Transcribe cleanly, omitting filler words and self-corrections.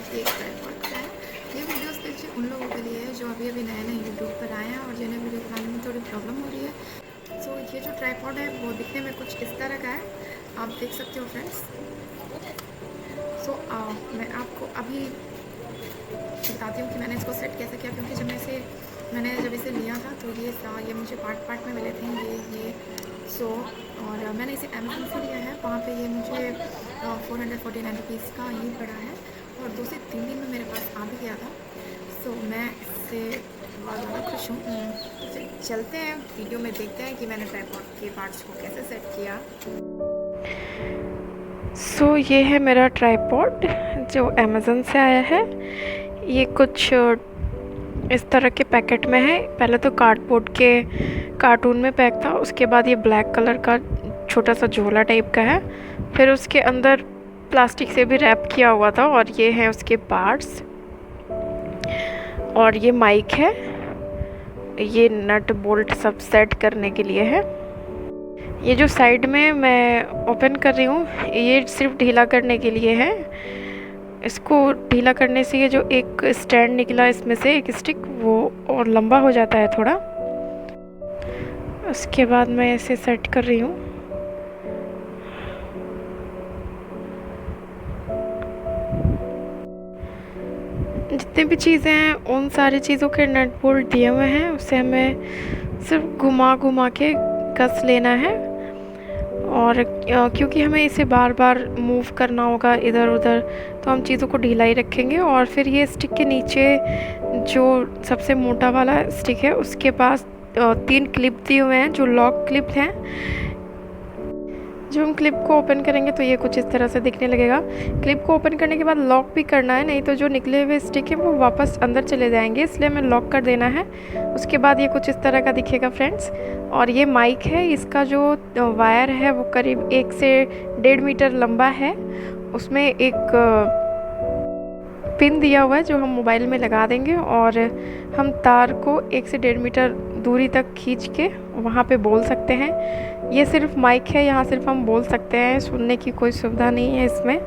एक ट्राइपॉड का है। ये वीडियो स्पेशली उन लोगों के लिए है जो अभी अभी नए नए यूट्यूब पर आए हैं और जिन्हें वीडियो बनाने में थोड़ी प्रॉब्लम हो रही है। सो ये जो ट्राइपॉड है वो दिखने में कुछ इस तरह का है, आप देख सकते हो फ्रेंड्स। सो मैं आपको अभी बताती हूँ कि मैंने इसको सेट कैसे किया, क्योंकि मैंने जब इसे लिया था तो ये मुझे पार्ट पार्ट में मिले थे ये। सो और मैंने इसे अमेज़न से लिया है, वहाँ पे ये मुझे 449 रुपीज़ का ये पड़ा है और 2 से 3 दिन में मेरे पास आ भी गया था। सो मैं इससे बहुत ज़्यादा खुश हूँ। तो चलते हैं वीडियो में, देखते हैं कि मैंने ट्राइपॉड के पार्ट्स को कैसे सेट किया। सो ये है मेरा ट्राइपॉड जो अमेज़न से आया है। ये कुछ इस तरह के पैकेट में है। पहले तो कार्डबोर्ड के कार्टून में पैक था, उसके बाद ये ब्लैक कलर का छोटा सा झोला टाइप का है, फिर उसके अंदर प्लास्टिक से भी रैप किया हुआ था। और ये हैं उसके पार्ट्स, और ये माइक है, ये नट बोल्ट सब सेट करने के लिए है। ये जो साइड में मैं ओपन कर रही हूँ ये सिर्फ ढीला करने के लिए है। इसको ढीला करने से ये जो एक स्टैंड निकला इसमें से एक स्टिक, वो और लंबा हो जाता है थोड़ा। उसके बाद मैं इसे सेट कर रही हूँ। जितनी भी चीज़ें हैं उन सारी चीज़ों के नट बोल्ट दिए हुए हैं, उसे हमें सिर्फ घुमा घुमा के कस लेना है। और क्योंकि हमें इसे बार बार मूव करना होगा इधर उधर, तो हम चीज़ों को ढीला ही रखेंगे। और फिर ये स्टिक के नीचे जो सबसे मोटा वाला स्टिक है उसके पास 3 क्लिप दिए हुए हैं जो लॉक क्लिप हैं। जब हम क्लिप को ओपन करेंगे तो ये कुछ इस तरह से दिखने लगेगा। क्लिप को ओपन करने के बाद लॉक भी करना है, नहीं तो जो निकले हुए स्टिक है वो वापस अंदर चले जाएंगे, इसलिए हमें लॉक कर देना है। उसके बाद ये कुछ इस तरह का दिखेगा फ्रेंड्स। और ये माइक है, इसका जो वायर है वो करीब 1 से 1.5 मीटर लंबा है। उसमें एक पिन दिया हुआ है जो हम मोबाइल में लगा देंगे, और हम तार को 1 से 1.5 मीटर दूरी तक खींच के वहाँ पे बोल सकते हैं। ये सिर्फ माइक है, यहाँ सिर्फ हम बोल सकते हैं, सुनने की कोई सुविधा नहीं है इसमें।